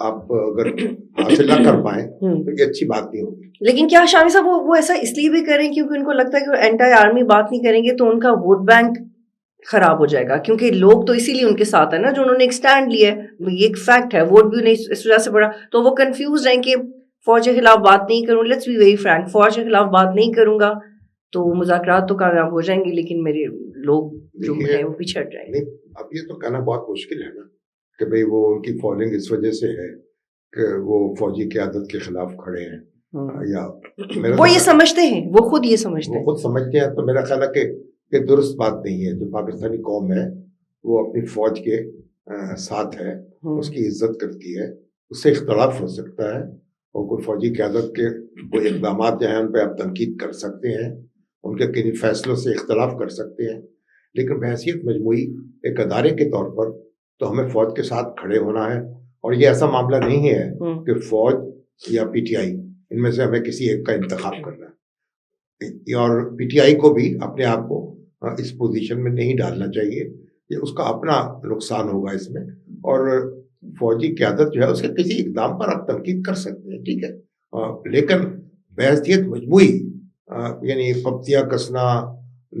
آپ اگر حاصل نہ کر پائیں تو یہ اچھی بات نہیں ہوگی. لیکن کیا شامی صاحب وہ ایسا اس لیے بھی کریں کیونکہ ان کو لگتا ہے کہ وہ اینٹی آرمی بات نہیں کریں گے تو ان کا ووٹ بینک خراب ہو جائے گا, کیونکہ لوگ تو اسی لیے ان کے ساتھ ہیں نا, جو انہوں نے ایک سٹینڈ لیا ہے, یہ ایک فیکٹ ہے, ووٹ بھی نہیں اس وجہ سے پڑا, تو وہ کنفیوز رہیں کہ فوج کے خلاف بات نہیں کروں. لیٹس بی ویری فرینک, فوج کے خلاف بات نہیں کروں گا تو مذاکرات تو کامیاب ہو جائیں گے, لیکن میرے لوگ جو ہیں وہ پیچھے ہٹ جائیں گے. اب یہ تو کہنا بہت مشکل ہے نا کہ بھئی وہ ان کی فالنگ اس وجہ سے ہے کہ وہ فوجی قیادت کے خلاف کھڑے ہیں, یا وہ یہ سمجھتے ہیں, وہ خود یہ سمجھتے ہیں, خود سمجھتے ہیں. تو میرا خیال ہے کہ یہ درست بات نہیں ہے. جو پاکستانی قوم ہے وہ اپنی فوج کے ساتھ ہے, اس کی عزت کرتی ہے, اس سے اختلاف ہو سکتا ہے, اور کوئی فوجی قیادت کے کوئی اقدامات جو ہیں ان پہ آپ تنقید کر سکتے ہیں, ان کے کئی فیصلوں سے اختلاف کر سکتے ہیں, لیکن بحیثیت مجموعی ایک ادارے کے طور پر تو ہمیں فوج کے ساتھ کھڑے ہونا ہے. اور یہ ایسا معاملہ نہیں ہے کہ فوج یا پی ٹی آئی ان میں سے ہمیں کسی ایک کا انتخاب کرنا ہے, اور پی ٹی آئی کو بھی اپنے آپ کو اس پوزیشن میں نہیں ڈالنا چاہیے, یہ اس کا اپنا نقصان ہوگا اس میں. اور فوجی قیادت جو ہے اس کے کسی اقدام پر آپ تنقید کر سکتے ہیں, ٹھیک ہے, لیکن بحیثیت مجموعی یعنی پپتیاں کسنا,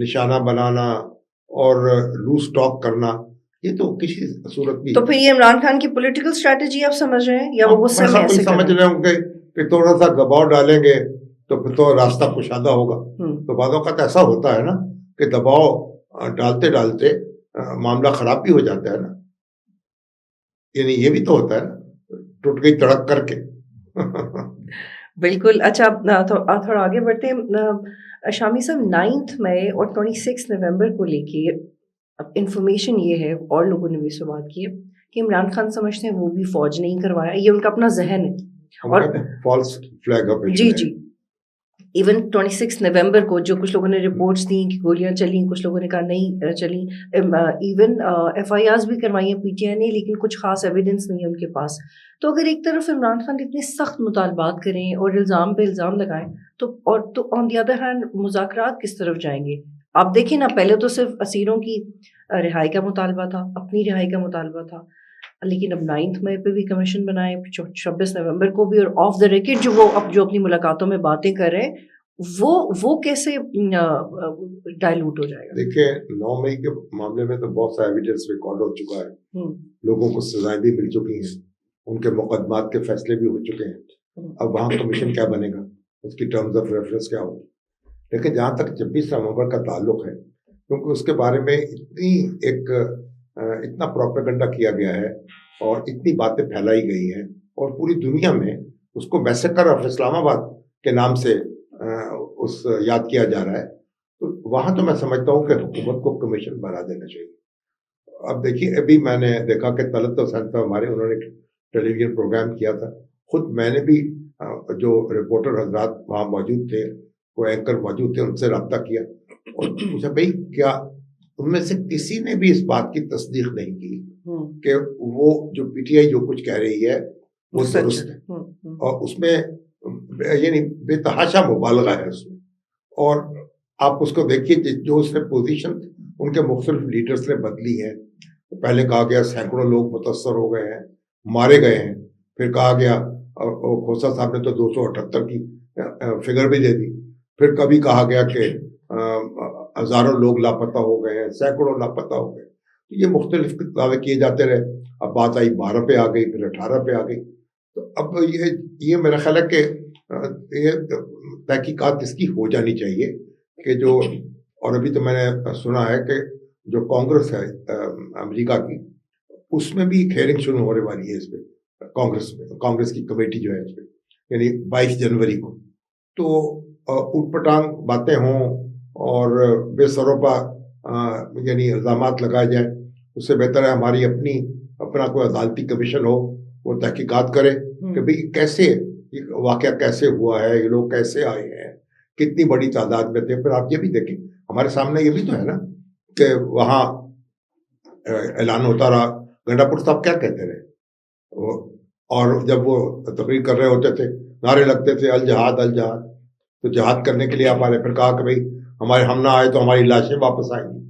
نشانہ بنانا اور لوز ٹاک کرنا, یہ تو کسی صورت بھی. تو پھر یہ عمران خان کی پولیٹیکل اسٹریٹجی آپ سمجھ رہے ہیں, یا وہ غصے میں ایسے سمجھ رہے ہوں گے کہ تھوڑا سا دباؤ ڈالیں گے تو پھر تو راستہ کشادہ ہوگا. تو بعض اوقات ایسا ہوتا ہے نا کہ دباؤ ڈالتے ڈالتے معاملہ خراب بھی ہو جاتا ہے نا, یعنی یہ بھی تو ہوتا ہے نا, ٹوٹ گئی تڑک کر کے. بالکل. اچھا تھوڑا آگے بڑھتے ہیں شامی صاحب. 9 مئی اور 26 نومبر کو لے کے اب انفارمیشن یہ ہے, اور لوگوں نے بھی اس سے بات کی ہے کہ عمران خان سمجھتے ہیں وہ بھی فوج نہیں کروایا, یہ ان کا اپنا ذہن ہے. اور فالس فلیگ اپ, جی جی, ایون 26 نومبر کو جو کچھ لوگوں نے رپورٹس دیں کہ گولیاں چلیں, کچھ لوگوں نے کہا نہیں چلیں, ایون ایف آئی آرز بھی کروائی ہیں پی ٹی آئی نے, لیکن کچھ خاص ایویڈنس نہیں ہے ان کے پاس. تو اگر ایک طرف عمران خان اتنے سخت مطالبات کریں اور الزام پہ الزام لگائیں تو آن دی ادر ہینڈ مذاکرات کس طرف جائیں گے؟ آپ دیکھیں نا, پہلے تو صرف اسیروں کی رہائی کا مطالبہ تھا, اپنی رہائی کا مطالبہ تھا, لیکن اب 9 مئی پہ بھی کمیشن بنائے, 26 نومبر کو بھی, اور آف دا ریکارڈ جو اپنی ملاقاتوں میں باتیں کر رہے ہیں وہ کیسے ڈائلوٹ ہو جائے گا؟ دیکھیں 9 مئی کے معاملے میں تو بہت سا ایویڈنس ریکارڈ ہو چکا ہے, لوگوں کو سزائیں بھی مل چکی ہیں, ان کے مقدمات کے فیصلے بھی ہو چکے ہیں. اب وہاں کمیشن کیا بنے گا, اس کی ٹرمز آف ریفرنس کیا ہوگی. لیکن جہاں تک 26 نومبر کا تعلق ہے, کیونکہ اس کے بارے میں اتنا پروپیگنڈا کیا گیا ہے اور اتنی باتیں پھیلائی گئی ہیں, اور پوری دنیا میں اس کو میسیکر آف اسلام آباد کے نام سے یاد کیا جا رہا ہے. تو وہاں تو میں سمجھتا ہوں کہ حکومت کو کمیشن بنا دینا چاہیے. اب دیکھیے, ابھی میں نے دیکھا کہ طلعت حسین صاحب ہمارے, انہوں نے ٹیلی ویژن پروگرام کیا تھا, خود میں نے بھی جو رپورٹر حضرات وہاں موجود تھے, وہ اینکر موجود تھے, ان سے رابطہ کیا اور پوچھا بھائی کیا ان میں سے کسی نے بھی اس بات کی تصدیق نہیں کی کہ وہ جو پی ٹی آئی جو کچھ کہہ رہی ہے وہ درست ہے, اور اس میں یعنی بے تحاشا مبالغہ ہے اس میں. اور آپ اس کو دیکھیے جو اس نے پوزیشن ان کے مختلف لیڈرز نے بدلی ہے. پہلے کہا گیا سینکڑوں لوگ متاثر ہو گئے ہیں, مارے گئے ہیں, پھر کہا گیا کھوسا صاحب نے تو 278 کی فگر بھی دے دی, پھر کبھی کہا گیا کہ ہزاروں لوگ لاپتہ ہو گئے ہیں, سینکڑوں لاپتہ ہو گئے. یہ مختلف دعوے کیے جاتے رہے, اب بات آئی 12 پہ آ گئی, پھر 18 پہ آ گئی. تو اب یہ میرا خیال ہے کہ یہ تحقیقات اس کی ہو جانی چاہیے کہ جو, اور ابھی تو میں نے سنا ہے کہ جو کانگریس ہے امریکہ کی, اس میں بھی ایک ہیئرنگ شروع ہونے والی ہے اس پہ, کانگریس کی کمیٹی جو ہے اس پہ, یعنی 22 جنوری کو. تو اٹھ پٹانگ باتیں ہوں اور بے سروپا یعنی الزامات لگائے جائیں, اس سے بہتر ہے ہماری اپنا کوئی عدالتی کمیشن ہو, وہ تحقیقات کرے کہ بھئی کیسے واقعہ کیسے ہوا ہے, یہ لوگ کیسے آئے ہیں, کتنی بڑی تعداد میں تھے. پھر آپ یہ بھی دیکھیں, ہمارے سامنے یہ بھی تو ہے نا کہ وہاں اعلان ہوتا رہا, گنڈا پور صاحب کیا کہتے رہے, اور جب وہ تقریر کر رہے ہوتے تھے نعرے لگتے تھے الجہاد الجہاد, تو جہاد کرنے کے لیے آپ آ رہے, پھر کہا کہ بھئی ہم نہ آئے تو ہماری لاشیں واپس آئیں گی,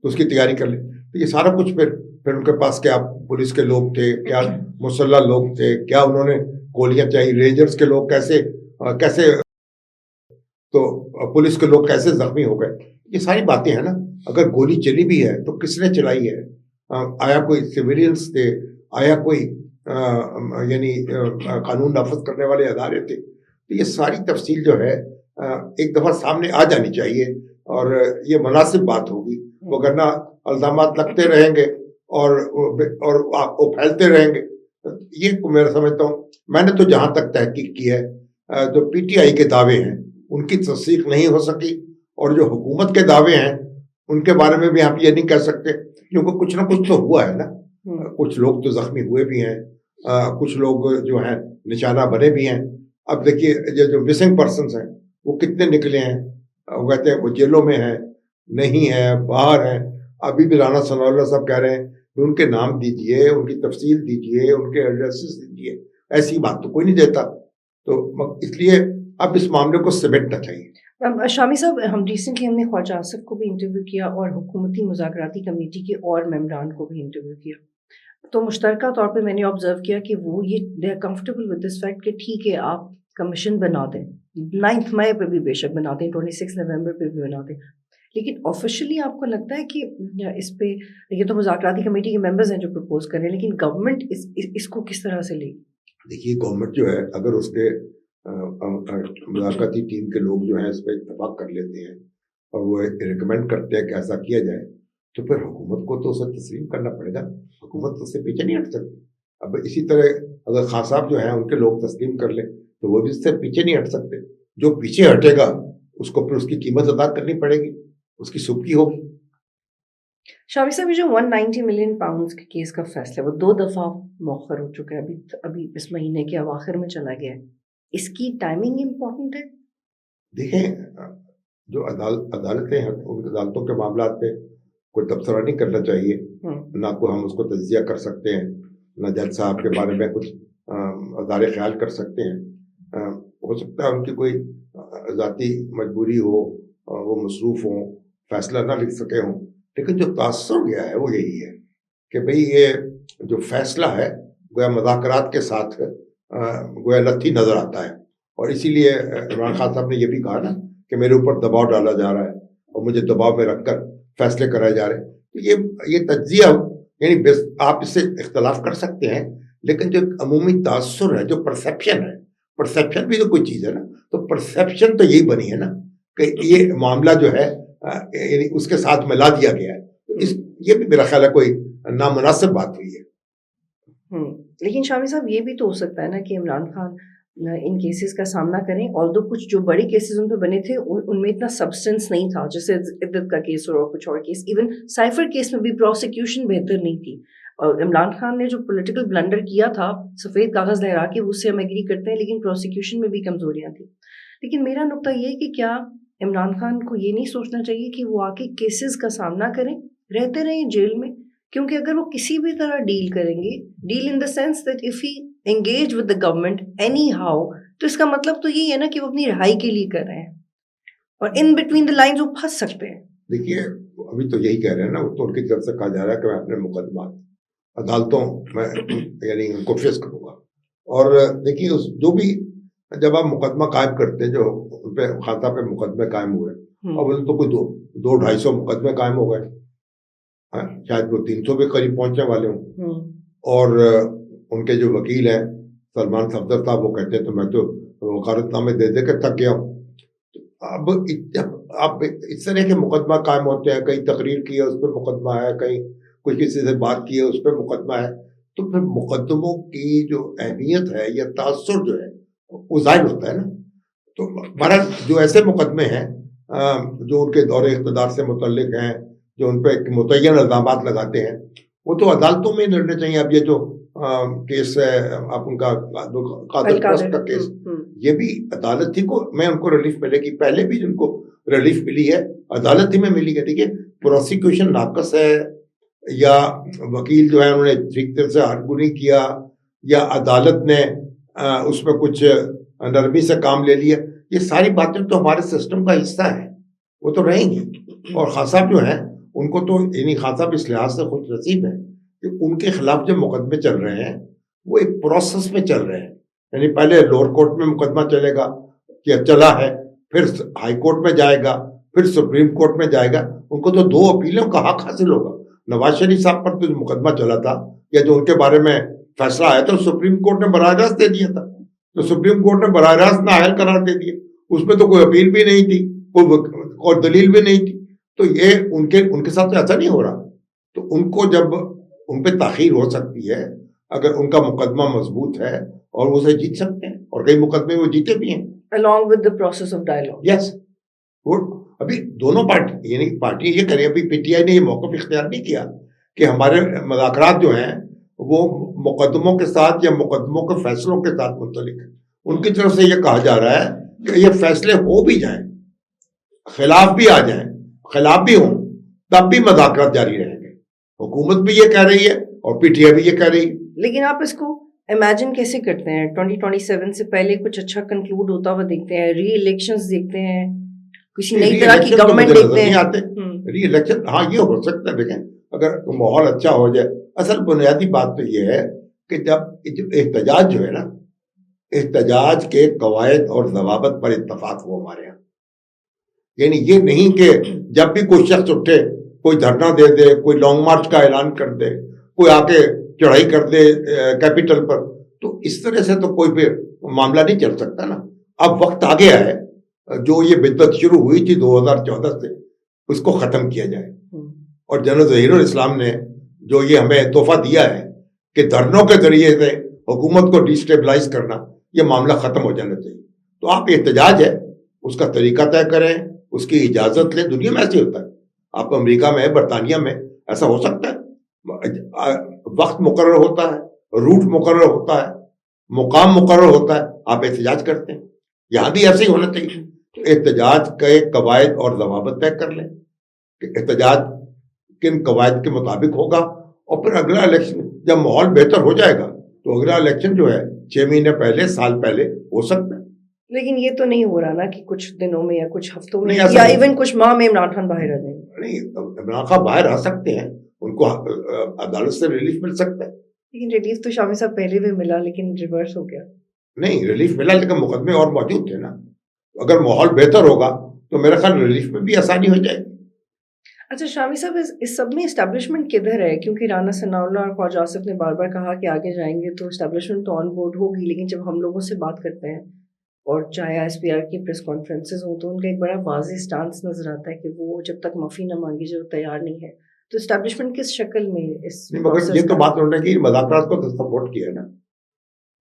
تو اس کی تیاری کر لیں. تو یہ سارا کچھ پھر پھر ان کے پاس کیا پولیس کے لوگ تھے, کیا مسلح لوگ تھے, کیا انہوں نے گولیاں چلائی, رینجرز کے لوگ کیسے تو پولیس کے لوگ کیسے زخمی ہو گئے. یہ ساری باتیں ہیں نا. اگر گولی چلی بھی ہے تو کس نے چلائی ہے, آیا کوئی سویلینس تھے, آیا کوئی یعنی قانون نافذ کرنے والے ادارے تھے. تو یہ ساری تفصیل جو ہے ایک دفعہ سامنے آ جانی چاہیے اور یہ مناسب بات ہوگی, وگرنہ الزامات لگتے رہیں گے اور وہ پھیلتے رہیں گے. یہ میں سمجھتا ہوں, میں نے تو جہاں تک تحقیق کی ہے, جو پی ٹی آئی کے دعوے ہیں ان کی تصدیق نہیں ہو سکی, اور جو حکومت کے دعوے ہیں ان کے بارے میں بھی آپ یہ نہیں کہہ سکتے, کیونکہ کچھ نہ کچھ تو ہوا ہے نا. کچھ لوگ تو زخمی ہوئے بھی ہیں, کچھ لوگ جو ہیں نشانہ بنے بھی ہیں. اب دیکھیے جو مسنگ پرسنس ہیں وہ کتنے نکلے ہیں, وہ کہتے ہیں وہ جیلوں میں ہیں, نہیں ہے, باہر ہیں. ابھی بھی رانا ثناء اللہ صاحب کہہ رہے ہیں کہ ان کے نام دیجئے, ان کی تفصیل دیجئے, ان کے ایڈریسز دیجئے. ایسی بات تو کوئی نہیں دیتا. تو اس لیے اب اس معاملے کو سمیٹنا چاہیے. شامی صاحب, ہم ریسنٹلی ہم نے خواجہ آصف کو بھی انٹرویو کیا اور حکومتی مذاکراتی کمیٹی کے اور ممبران کو بھی انٹرویو کیا, تو مشترکہ طور پہ میں نے آبزرو کیا کہ وہ یہ they are comfortable with this fact کہ ٹھیک ہے آپ کمیشن بنا دیں, 9 مئی پہ بھی بے شک بنا دیں, 26 نومبر پہ بھی بنا دیں, لیکن آفیشلی آپ کو لگتا ہے کہ اس پہ یہ تو مذاکراتی کمیٹی کے ممبرز ہیں جو پرپوز کر رہے ہیں, لیکن گورنمنٹ اس کو کس طرح سے لے گی؟ دیکھیے گورنمنٹ جو ہے اگر اس کے مذاکراتی ٹیم کے لوگ جو ہیں اس پہ اتفاق کر لیتے ہیں اور وہ ریکمینڈ کرتے ہیں کہ ایسا کیا جائے, تو پھر حکومت کو تو اسے تسلیم کرنا پڑے گا. حکومت تو اس سے پیچھے نہیں ہٹ سکتی. اب اسی طرح اگر خان صاحب جو ہیں ان کے لوگ تسلیم کر لیں تو وہ بھی اس سے پیچھے نہیں ہٹ سکتے. جو پیچھے ہٹے گا اس کو پھر اس کی قیمت ادا کرنی پڑے گی, اس کی سبکی ہوگی. شامی صاحب, جو 190 ملین پاؤنڈز کے کیس کا فیصلہ وہ 2 دفعہ مؤخر ہو چکا ہے, ابھی اس مہینے کے اواخر میں چلا گیا ہے, اس کی ٹائمنگ امپورٹنٹ ہے؟ دیکھیں جو عدالتیں ہیں ان عدالتوں کے معاملات پہ کوئی تبصرہ نہیں کرنا چاہیے, نہ کوئی ہم اس کو تجزیہ کر سکتے ہیں, نہ جج صاحب کے بارے میں کچھ ادارے خیال کر سکتے ہیں. ہو سکتا ہے ان کی کوئی ذاتی مجبوری ہو, وہ مصروف ہوں, فیصلہ نہ لکھ سکے ہوں, لیکن جو تاثر گیا ہے وہ یہی ہے کہ بھئی یہ جو فیصلہ ہے گویا مذاکرات کے ساتھ گویا لتھی نظر آتا ہے. اور اسی لیے عمران خان صاحب نے یہ بھی کہا نا کہ میرے اوپر دباؤ ڈالا جا رہا ہے اور مجھے دباؤ میں رکھ کر فیصلے کرائے جا رہے ہیں. تو یہ تجزیہ یعنی آپ اس سے اختلاف کر سکتے ہیں, لیکن جو عمومی تاثر ہے, جو پرسیپشن ہے, پرسیپشن بھی تو کوئی چیز ہے نا. تو پرسیپشن تو یہی بنی ہے نا کہ یہ معاملہ جو ہے یعنی اس کے ساتھ ملا دیا گیا ہے. یہ بھی میرا خیال ہے کوئی نامناسب بات ہوئی ہے. لیکن شامی صاحب یہ بھی تو ہو سکتا ہے نا کہ عمران خان ان کیسز کا سامنا کریں, although کچھ جو بڑے کیسز ان پہ بنے تھے ان میں اتنا سبسٹنس نہیں تھا, جیسے عدت کا کیس اور کچھ اور کیس, ایون سائفر کیس میں بھی پروسیکیوشن بہتر نہیں تھی. اور عمران خان نے جو پولیٹیکل بلنڈر کیا تھا سفید کاغذ لہرا کے, اس سے ہم ایگری کرتے ہیں, لیکن پروسیکیوشن میں بھی کمزوریاں تھیں. لیکن میرا نقطہ یہ ہے کہ کیا عمران خان کو یہ نہیں سوچنا چاہیے کہ وہ آ کے کیسز کا سامنا کریں, رہتے رہیں جیل میں, کیونکہ اگر وہ کسی بھی طرح ڈیل کریں گے, deal in the sense that if he engage with the government anyhow, تو اس کا مطلب تو یہی ہے نا کہ وہ اپنی رہائی کے لیے کر رہے ہیں, اور ان بٹوین دا لائنز وہ پھنس سکتے ہیں. دیکھیے ابھی تو یہی کہہ رہے ہیں نا, تو ان کی طرف سے کہا جا رہا ہے کہ میں اپنے مقدمات عدالتوں میں یعنی ان کو فیس کروں گا. اور دیکھیے جو بھی جب آپ مقدمہ قائم کرتے ہیں, جو ان پہ خانہ پہ مقدمے قائم ہوئے, اب تو کوئی 200-250 مقدمے قائم ہو گئے, شاید وہ 300 کے قریب پہنچنے والے ہوں. اور ان کے جو وکیل ہیں سلمان صفدر صاحب, وہ کہتے ہیں تو میں تو وکالت نامے دے دے کے تھک گیا ہوں. اب آپ اس طرح کے مقدمہ قائم ہوتے ہیں, کہیں تقریر کی ہے اس پہ مقدمہ ہے, کہیں کوئی کسی سے بات کی ہے اس پہ مقدمہ ہے, تو پھر مقدموں کی جو اہمیت ہے یا تاثر جو ہے وہ ظاہر ہوتا ہے نا. تو بہرحال جو ایسے مقدمے ہیں جو ان کے دور اقتدار سے متعلق ہیں, جو ان پہ متعین الزامات لگاتے ہیں, وہ تو عدالتوں میں لڑنے چاہیے. اب یہ جو کیس ہے آپ ان کا قادر ٹرسٹ کا کیس, یہ بھی عدالت ہی کو میں ان کو ریلیف ملے گی, پہلے بھی جن کو ریلیف ملی ہے عدالت ہی میں ملی ہے. دیکھیے پروسیکیوشن ناقص ہے یا وکیل جو ہے انہوں نے ٹھیک طرح سے آرگو نہیں کیا, یا عدالت نے اس میں کچھ نرمی سے کام لے لیا, یہ ساری باتیں تو ہمارے سسٹم کا حصہ ہیں, وہ تو رہیں گی. اور خان صاحب جو ہیں ان کو تو یعنی خان صاحب اس لحاظ سے خوش نصیب ہیں کہ ان کے خلاف جو مقدمے چل رہے ہیں وہ ایک پروسیس میں چل رہے ہیں. یعنی پہلے لوور کورٹ میں مقدمہ چلے گا کہ چلا ہے, پھر ہائی کورٹ میں جائے گا, پھر سپریم کورٹ میں جائے گا. ان کو تو 2 اپیلوں کا حق حاصل ہوگا. نواز شریف صاحب پر تو جو مقدمہ چلا تھا یا جو ان کے بارے میں فیصلہ آیا تھا سپریم کورٹ نے براہ راست دے دیا تھا, تو سپریم کورٹ نے براہ راست نااہل قرار دے دیا. اس میں تو کوئی اپیل بھی نہیں تھی, کوئی دلیل بھی نہیں تھی. تو یہ ان کے ساتھ ایسا نہیں ہو رہا. تو ان کو جب ان پہ تاخیر ہو سکتی ہے اگر ان کا مقدمہ مضبوط ہے اور وہ اسے جیت سکتے ہیں, اور کئی مقدمے وہ جیتے بھی ہیں along with the process of dialogue. یس. وہ ابھی دونوں پارٹی یعنی پارٹی یہ کرے, ابھی پی ٹی آئی نے یہ موقف اختیار نہیں کیا کہ ہمارے مذاکرات جو ہیں وہ مقدموں کے ساتھ یا مقدموں کے فیصلوں کے ساتھ منسلک ہیں. ان کی طرف سے یہ کہا جا رہا ہے کہ یہ فیصلے ہو بھی جائیں, خلاف بھی آ جائیں, خلاف بھی ہوں, تب بھی مذاکرات جاری رہیں گے. حکومت بھی یہ کہہ رہی ہے اور پی ٹی آئی بھی یہ کہہ رہی ہے. لیکن آپ اس کو امیجن کیسے کرتے ہیں 2027 سے پہلے کچھ اچھا کنکلوڈ ہوتا ہوا دیکھتے ہیں, ری الیکشنز دیکھتے ہیں, کسی نئی طرح کی گورنمنٹ دیکھتے ہیں. ری الیکشن ہاں یہ ہو سکتا ہے, لیکن اگر ماحول اچھا ہو جائے. اصل بنیادی بات تو یہ ہے کہ جب احتجاج جو ہے نا, احتجاج کے قواعد اور ضوابط پر اتفاق ہو ہمارے یہاں. یعنی یہ نہیں کہ جب بھی کوئی شخص اٹھے, کوئی دھرنا دے دے, کوئی لانگ مارچ کا اعلان کر دے, کوئی آ کے چڑھائی کر دے کیپٹل پر, تو اس طرح سے تو کوئی پھر معاملہ نہیں چل سکتا نا. اب وقت آ گیا ہے, جو یہ بدعت شروع ہوئی تھی 2014 سے, اس کو ختم کیا جائے. اور جنرل ظہیر الاسلام نے جو یہ ہمیں تحفہ دیا ہے کہ دھرنوں کے ذریعے سے حکومت کو ڈیسٹیبلائز کرنا, یہ معاملہ ختم ہو جانا چاہیے. تو آپ احتجاج ہے اس کا طریقہ طے کریں, اس کی اجازت لیں. دنیا میں ایسے ہوتا ہے, آپ امریکہ میں, برطانیہ میں ایسا ہو سکتا ہے. وقت مقرر ہوتا ہے, روٹ مقرر ہوتا ہے, مقام مقرر ہوتا ہے, آپ احتجاج کرتے ہیں. یہاں بھی ایسے ہی ہونا چاہیے. تو احتجاج کے قواعد اور ضوابط طے کر لیں کہ احتجاج کن قواعد کے مطابق ہوگا, اور پھر اگلا الیکشن جب ماحول بہتر ہو جائے گا تو اگلا الیکشن جو ہے 6 مہینے پہلے, سال پہلے ہو سکتا ہے. لیکن یہ تو نہیں ہو رہا نا کہ کچھ دنوں میں یا کچھ ہفتوں میں نہیں, یا ایون کچھ ماہ میں عمران خان باہر آ جائیں گے. نہیں, عمران خان باہر آ سکتے ہیں, ان کو عدالت سے ریلیف مل سکتا ہے. لیکن ریلیف تو شامی صاحب پہلے بھی ملا, لیکن ریورس ہو گیا. نہیں, ریلیف ملا لیکن مقدمے اور موجود تھے نا. اگر ماحول بہتر ہوگا تو میرا خیال ریلیف میں بھی آسانی ہو جائے گی. اچھا شامی صاحب, اس سب میں اسٹیبلشمنٹ کدھر ہے؟ کیونکہ رانا ثناء اللہ اور خواجہ آصف نے بار بار کہا کہ آگے جائیں گے تو اسٹیبلشمنٹ تو آن بورڈ ہوگی, لیکن جب ہم لوگوں سے بات کرتے ہیں اور چاہے ایس پی آر کی پریس کانفرنسز ہوں تو ان کا ایک بڑا واضح اسٹانس نظر آتا ہے کہ وہ جب تک معافی نہ مانگی جو تیار نہیں ہے. تو اسٹیبلشمنٹ کس شکل میں اس مگر یہ تو بات انہوں نے کی مذاکرات کو تو سپورٹ کیا ہے نا,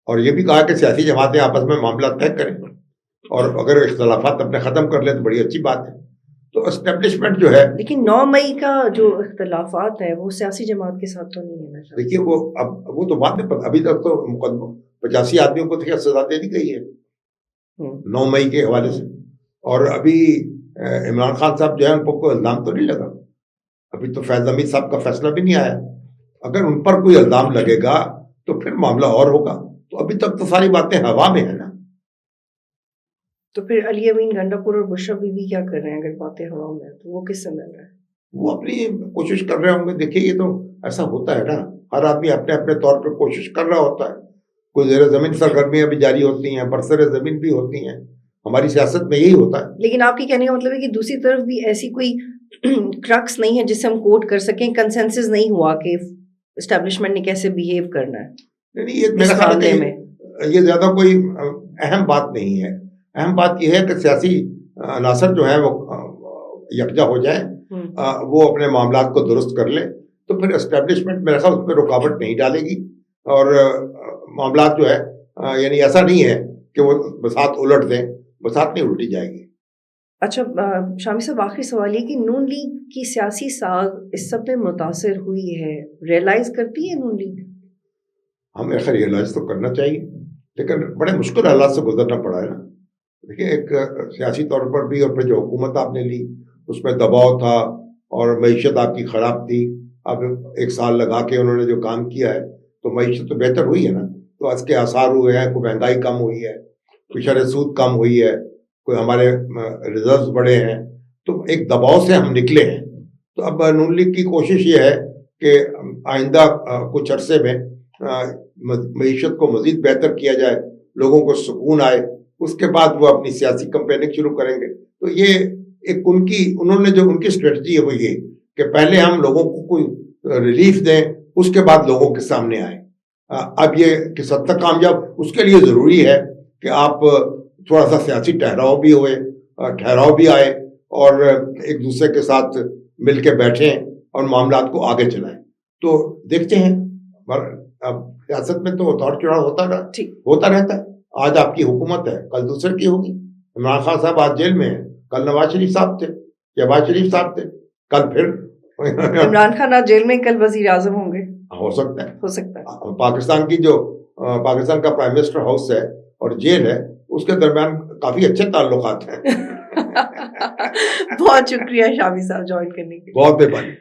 اور یہ بھی کہا کہ سیاسی جماعتیں آپس میں معاملہ طے کریں, اور اگر اختلافات اپنے ختم کر لیں تو بڑی اچھی بات ہے. تو اسٹیبلشمنٹ جو ہے, لیکن 9 مئی کا جو اختلافات ہے وہ سیاسی جماعت کے ساتھ تو نہیں ہے نا. دیکھیے وہ تو بات میں, ابھی تک تو مقدمہ 85 آدمیوں کو سزا دے دی گئی ہے 9 مئی کے حوالے سے, اور ابھی عمران خان صاحب جو ہے ان پر کوئی الزام تو نہیں لگا. ابھی تو فیض حمید صاحب کا فیصلہ بھی نہیں آیا. اگر ان پر کوئی الزام لگے گا تو پھر معاملہ اور ہوگا. تو ابھی تک تو ساری باتیں ہوا میں ہیں نا. تو پھر علی امین گنڈا پور اور بشرا بی بی کیا کر رہے ہیں؟ اگر باتیں ہوا میں تو وہ کس سے مل رہا ہے؟ وہ اپنی کوشش کر رہے ہوں گے. دیکھیے یہ تو ایسا ہوتا ہے نا, ہر آدمی اپنے اپنے طور پہ کوشش کر رہا ہوتا ہے. کوئی زیر زمین سرگرمیاں بھی جاری ہوتی ہیں, برسر زمین بھی ہوتی ہیں. ہماری سیاست میں یہی ہوتا ہے. لیکن آپ کی کہنے کا مطلب ہے کہ دوسری طرف بھی ایسی کوئی کرکس نہیں ہے جس سے ہم کوٹ کر سکیں, کنسنسس نہیں ہوا کہ اسٹیبلشمنٹ نے کیسے بیہیو کرنا ہے. یہ میرا خیال ہے یہ زیادہ کوئی اہم بات نہیں ہے. اہم بات یہ ہے کہ سیاسی عناصر جو ہیں وہ یکجا ہو جائیں, وہ اپنے معاملات کو درست کر لیں, تو پھر اسٹیبلشمنٹ میرے خیال اس پہ رکاوٹ نہیں ڈالے گی. اور معاملات جو ہے یعنی ایسا نہیں ہے کہ وہ بساط الٹ دیں, بساط نہیں الٹی جائے گی. اچھا شامی صاحب, آخری سوال یہ کہ نون لیگ کی سیاسی ساکھ اس سب میں متاثر ہوئی ہے, ریئلائز کرتی ہے نون لیگ؟ ہمیں خیر ریئلائز تو کرنا چاہیے, لیکن بڑے مشکل حالات سے گزرنا پڑا ہے نا. دیکھیے ایک سیاسی طور پر بھی, اور پھر جو حکومت آپ نے لی اس میں دباؤ تھا, اور معیشت آپ کی خراب تھی. اب 1 سال لگا کے انہوں نے جو کام کیا ہے تو معیشت تو بہتر ہوئی ہے نا. تو اس کے آثار ہوئے ہیں, کوئی مہنگائی کم ہوئی ہے, کوئی شرح سود کم ہوئی ہے, کوئی ہمارے ریزروز بڑے ہیں. تو ایک دباؤ سے ہم نکلے ہیں. تو اب نون لیگ کی کوشش یہ ہے کہ آئندہ کچھ عرصے میں معیشت کو مزید بہتر کیا جائے, لوگوں کو سکون آئے, اس کے بعد وہ اپنی سیاسی کمپیننگ شروع کریں گے. تو یہ ایک انہوں نے جو ان کی اسٹریٹجی ہے وہ یہ کہ پہلے ہم لوگوں کو کوئی ریلیف دیں, اس کے بعد لوگوں کے سامنے آئیں. اب یہ کس حد تک کامیاب, اس کے لیے ضروری ہے کہ آپ تھوڑا سا سیاسی ٹھہراؤ بھی آئے اور ایک دوسرے کے ساتھ مل کے بیٹھیں اور معاملات کو آگے چلائیں. تو دیکھتے ہیں, اب سیاست میں تو اتار چڑھاؤ ہوتا رہتا ہے. آج آپ کی حکومت ہے, کل دوسرے کی ہوگی. عمران خان صاحب آج جیل میں ہیں, کل نواز شریف صاحب تھے, شہباز شریف صاحب تھے, کل پھر عمران خان آج جیل میں, کل وزیر اعظم ہوں گے. ہو سکتا ہے. پاکستان کا پرائم منسٹر ہاؤس ہے اور جیل ہے, اس کے درمیان کافی اچھے تعلقات ہیں. بہت شکریہ شامی صاحب جوائن کرنے کے لیے. بہت مہربانی.